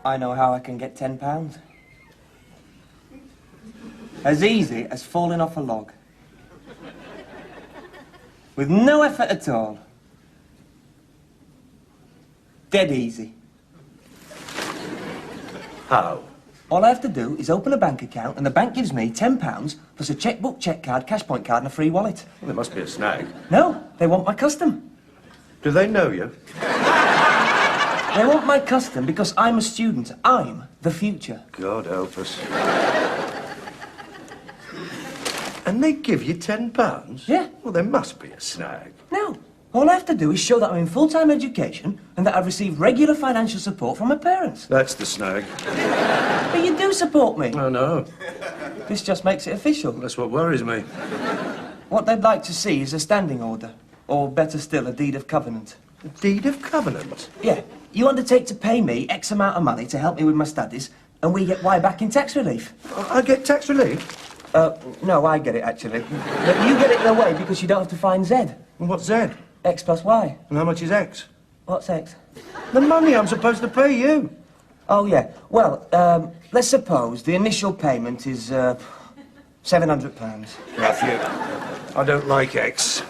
I know how I can get £10. As easy as falling off a log. With no effort at all. Dead easy. How? All I have to do is open a bank account and the bank gives me £10 plus a checkbook, check card, cash point card and a free wallet. Well, there must be a snag. No, they want my custom. Do they know you? They want my custom because I'm a student. I'm the future. God help us. And they give you £10? Yeah. Well, there must be a snag. No. All I have to do is show that I'm in full-time education and that I've received regular financial support from my parents. That's the snag. But you do support me. Oh, no. This just makes it official. That's what worries me. What they'd like to see is a standing order. Or better still, a deed of covenant. A deed of covenant? Yeah. You undertake to pay me X amount of money to help me with my studies, and we get Y back in tax relief. I get tax relief? No, I get it, actually. But you get it in a way because you don't have to find Z. And what's Z? X plus Y. And how much is X? What's X? The money I'm supposed to pay you. Oh, yeah. Well, let's suppose the initial payment is, £700. Matthew, I don't like X.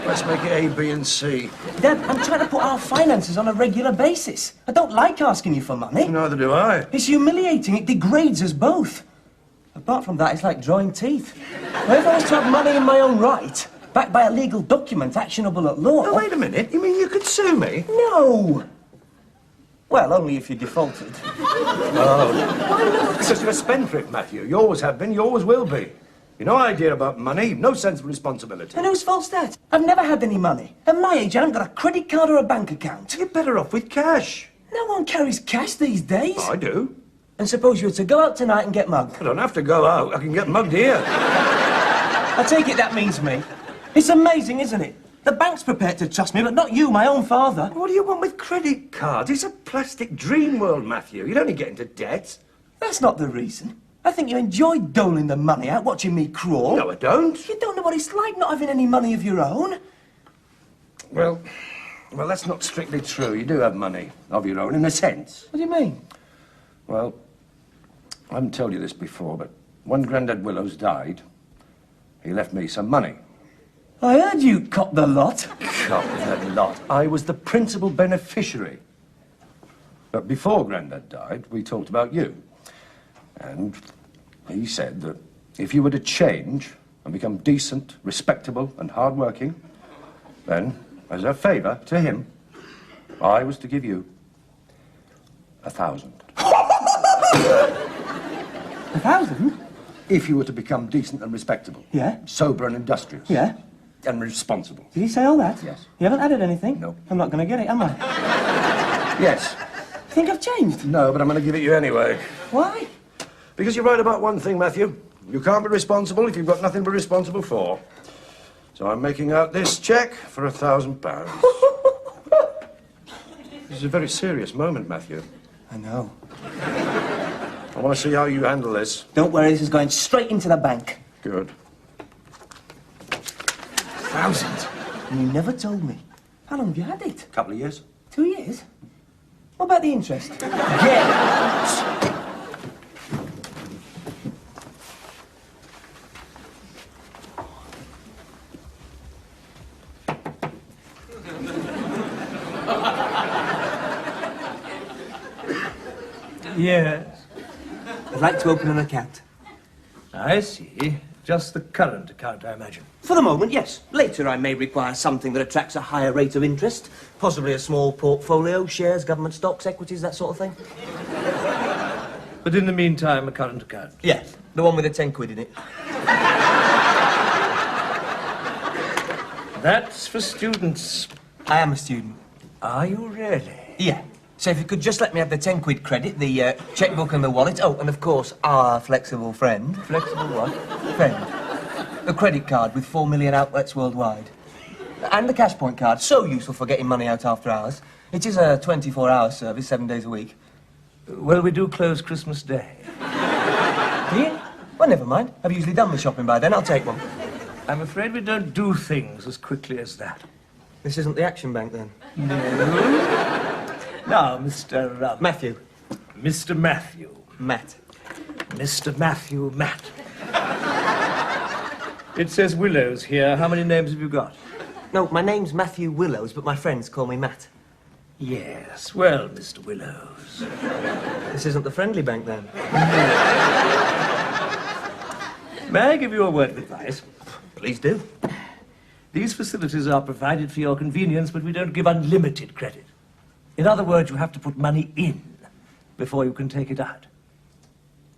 Let's make it A, B and C. Dad, I'm trying to put our finances on a regular basis. I don't like asking you for money. Neither do I. It's humiliating. It degrades us both. Apart from that, it's like drawing teeth. Well, if I was to have money in my own right, backed by a legal document actionable at law... Oh, wait a minute. You mean you could sue me? No! Well, only if you defaulted. Oh. Why not? Because you're a spendthrift, Matthew. You always have been, you always will be. You've no idea about money, no sense of responsibility. And whose fault's that? I've never had any money. At my age, I haven't got a credit card or a bank account. You're better off with cash. No one carries cash these days. I do. And suppose you were to go out tonight and get mugged. I don't have to go out. I can get mugged here. I take it that means me. It's amazing, isn't it? The bank's prepared to trust me, but not you, my own father. What do you want with credit cards? It's a plastic Dreamworld, Matthew. You'd only get into debt. That's not the reason. I think you enjoy doling the money out, watching me crawl. No, I don't. You don't know what it's like not having any money of your own. Well, that's not strictly true. You do have money of your own, in a sense. What do you mean? Well, I haven't told you this before, but when Grandad Willows died, he left me some money. I heard you copped the lot. Cop the lot. I was the principal beneficiary. But before Grandad died, we talked about you. And he said that if you were to change and become decent, respectable and hard-working, then, as a favour to him, I was to give you 1,000. 1,000? If you were to become decent and respectable. Yeah. Sober and industrious. Yeah. And responsible. Did he say all that? Yes. You haven't added anything? No. I'm not going to get it, am I? Yes. You think I've changed? No, but I'm going to give it you anyway. Why? Because you're right about one thing, Matthew. You can't be responsible if you've got nothing to be responsible for. So I'm making out this cheque for £1,000. This is a very serious moment, Matthew. I know. I want to see how you handle this. Don't worry, this is going straight into the bank. Good. 1,000? And you never told me. How long have you had it? Couple of years. 2 years? What about the interest? Get out! Yes. I'd like to open an account. I see. Just the current account, I imagine. For the moment, yes. Later, I may require something that attracts a higher rate of interest. Possibly a small portfolio, shares, government stocks, equities, that sort of thing. But in the meantime, a current account. Yeah, the one with the 10 quid in it. That's for students. I am a student. Are you really? Yeah. So if you could just let me have the 10 quid credit, the checkbook and the wallet. Oh, and of course, our flexible friend. Flexible what? Friend. The credit card with 4 million outlets worldwide. And the cash point card, so useful for getting money out after hours. It is a 24-hour service, 7 days a week. Well, we do close Christmas Day. Do you? Well, never mind. I've usually done my shopping by then. I'll take one. I'm afraid we don't do things as quickly as that. This isn't the Action Bank, then? No. Now, Mr. Matthew. Mr. Matthew. Matt. Mr. Matthew Matt. It says Willows here. How many names have you got? No, my name's Matthew Willows, but my friends call me Matt. Yes, well, Mr. Willows. This isn't the friendly bank, then. May I give you a word of advice? Please do. These facilities are provided for your convenience, but we don't give unlimited credit. In other words, you have to put money in before you can take it out.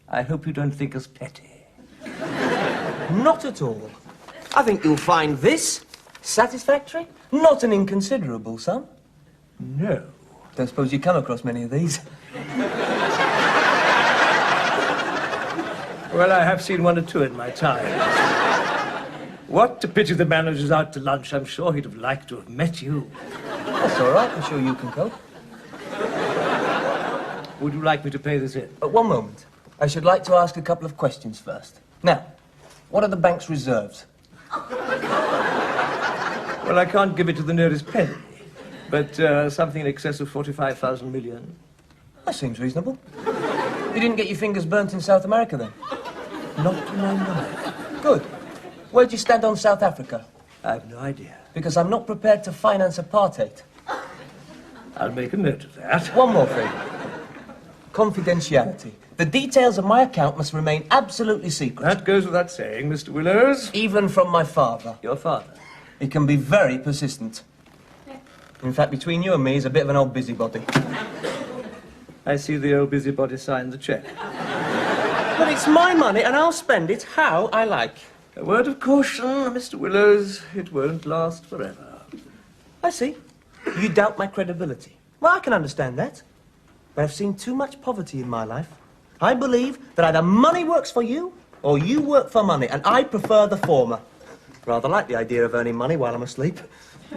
I hope you don't think us petty. Not at all. I think you'll find this satisfactory. Not an inconsiderable sum. No. Don't suppose you come across many of these. Well, I have seen one or two in my time. What a pity the manager's out to lunch. I'm sure he'd have liked to have met you. That's all right. I'm sure you can cope. Would you like me to pay this in? One moment. I should like to ask a couple of questions first. Now, what are the bank's reserves? Well, I can't give it to the nearest penny, but something in excess of 45,000 million. That seems reasonable. You didn't get your fingers burnt in South America, then? Not to my knowledge. Good. Where'd you stand on South Africa? I have no idea. Because I'm not prepared to finance apartheid. I'll make a note of that. One more thing. Confidentiality. The details of my account must remain absolutely secret. That goes without saying, Mr. Willows. Even from my father. Your father. He can be very persistent. In fact, between you and me, he's a bit of an old busybody. I see the old busybody signed the cheque. But it's my money, and I'll spend it how I like. A word of caution, Mr. Willows. It won't last forever. I see. You doubt my credibility. Well, I can understand that. But I've seen too much poverty in my life. I believe that either money works for you, or you work for money, and I prefer the former. Rather like the idea of earning money while I'm asleep.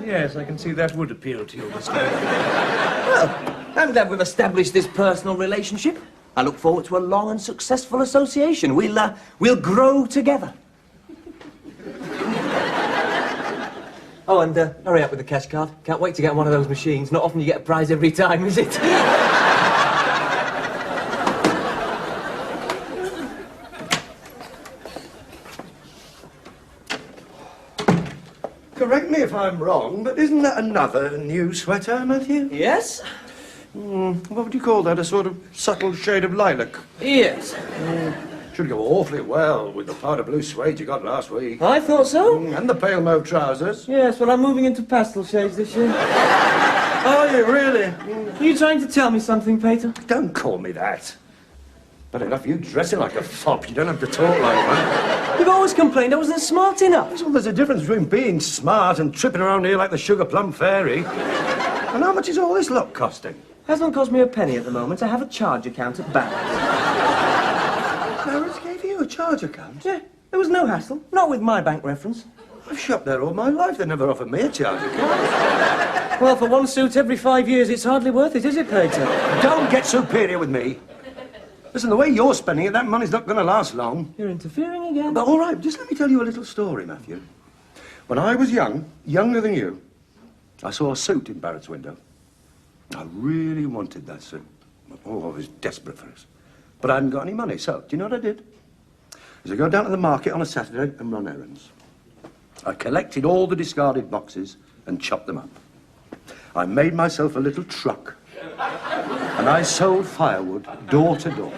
Yes, I can see that would appeal to you, Mr. Well, I'm glad we've established this personal relationship. I look forward to a long and successful association. We'll grow together. Oh, and hurry up with the cash card. Can't wait to get one of those machines. Not often you get a prize every time, is it? Correct me if I'm wrong, but isn't that another new sweater, Matthew? Yes? What would you call that? A sort of subtle shade of lilac? Yes. Should go awfully well with the powder blue suede you got last week. I thought so. And the pale mauve trousers. Yes, well, I'm moving into pastel shades this year. Are you really? Are you trying to tell me something, Peter? Don't call me that. But enough you dressing like a fop. You don't have to talk like that. You've always complained I wasn't smart enough. Well, there's a difference between being smart and tripping around here like the sugar plum fairy. And how much is all this lot costing? Hasn't cost me a penny at the moment. I have a charge account at Barrett's. Barrett's gave you a charge account? Yeah, there was no hassle. Not with my bank reference. I've shopped there all my life. They never offered me a charge account. Well, for one suit every 5 years, it's hardly worth it, is it, Peter? Don't get superior with me. Listen, the way you're spending it, that money's not going to last long. You're interfering again. But all right, just let me tell you a little story, Matthew. When I was young, younger than you, I saw a suit in Barrett's window. I really wanted that suit. Oh, I was desperate for it. But I hadn't got any money, so do you know what I did? Is I go down to the market on a Saturday and run errands. I collected all the discarded boxes and chopped them up. I made myself a little truck. And I sold firewood door to door.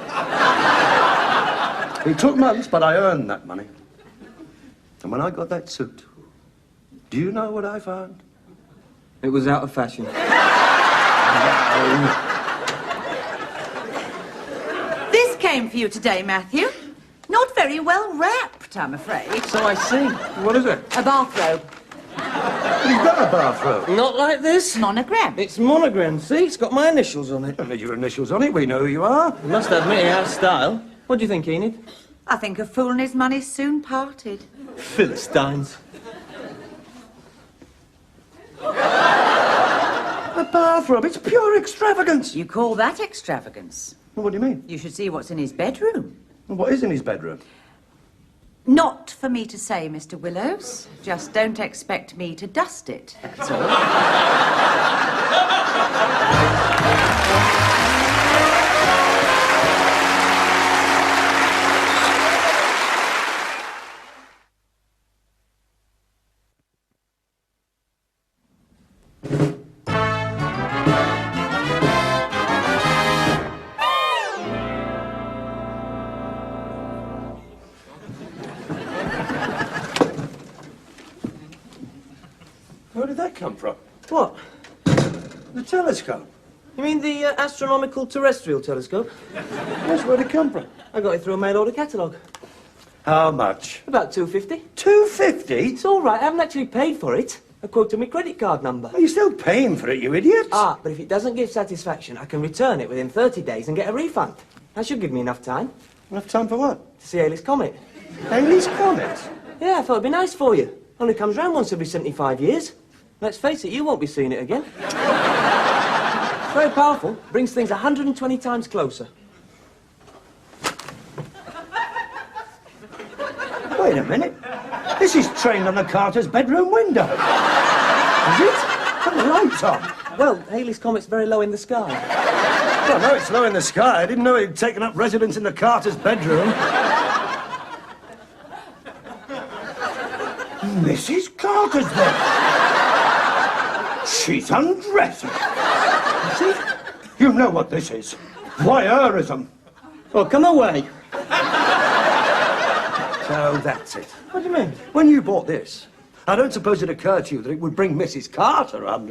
It took months, but I earned that money. And when I got that suit, do you know what I found? It was out of fashion. This came for you today, Matthew. Not very well wrapped, I'm afraid. So I see. What is it? A bathrobe. You've got a bathrobe. Not like this. Monogram. It's monogram, see? It's got my initials on it. Don't need your initials on it. We know who you are. You must admit it has style. What do you think, Enid? I think a fool and his money soon parted. Philistines. A bathrobe. It's pure extravagance. You call that extravagance? What do you mean? You should see what's in his bedroom. What is in his bedroom? Not for me to say, Mr. Willows. Just don't expect me to dust it, that's all. Where did that come from? What? The telescope. You mean the astronomical terrestrial telescope? Yes, where'd it come from? I got it through a mail-order catalogue. How much? About $2.50. $2.50? It's all right. I haven't actually paid for it. I quoted my credit card number. Are you still paying for it, you idiot? Ah, but if it doesn't give satisfaction, I can return it within 30 days and get a refund. That should give me enough time Enough time for what? to see Halley's Comet. Halley's Comet? Yeah, I thought it'd be nice for you. Only comes round once every 75 years. Let's face it, you won't be seeing it again. It's very powerful. Brings things 120 times closer. Wait a minute. This is trained on the Carter's bedroom window. Is it? Put the lights on. Well, Halley's Comet's very low in the sky. Well, no, it's low in the sky. I didn't know he'd taken up residence in the Carter's bedroom. Mrs. Carter's bed. She's undressing. You see? You know what this is. Voyeurism. Well, come away. So that's it. What do you mean? When you bought this, I don't suppose it occurred to you that it would bring Mrs. Carter under.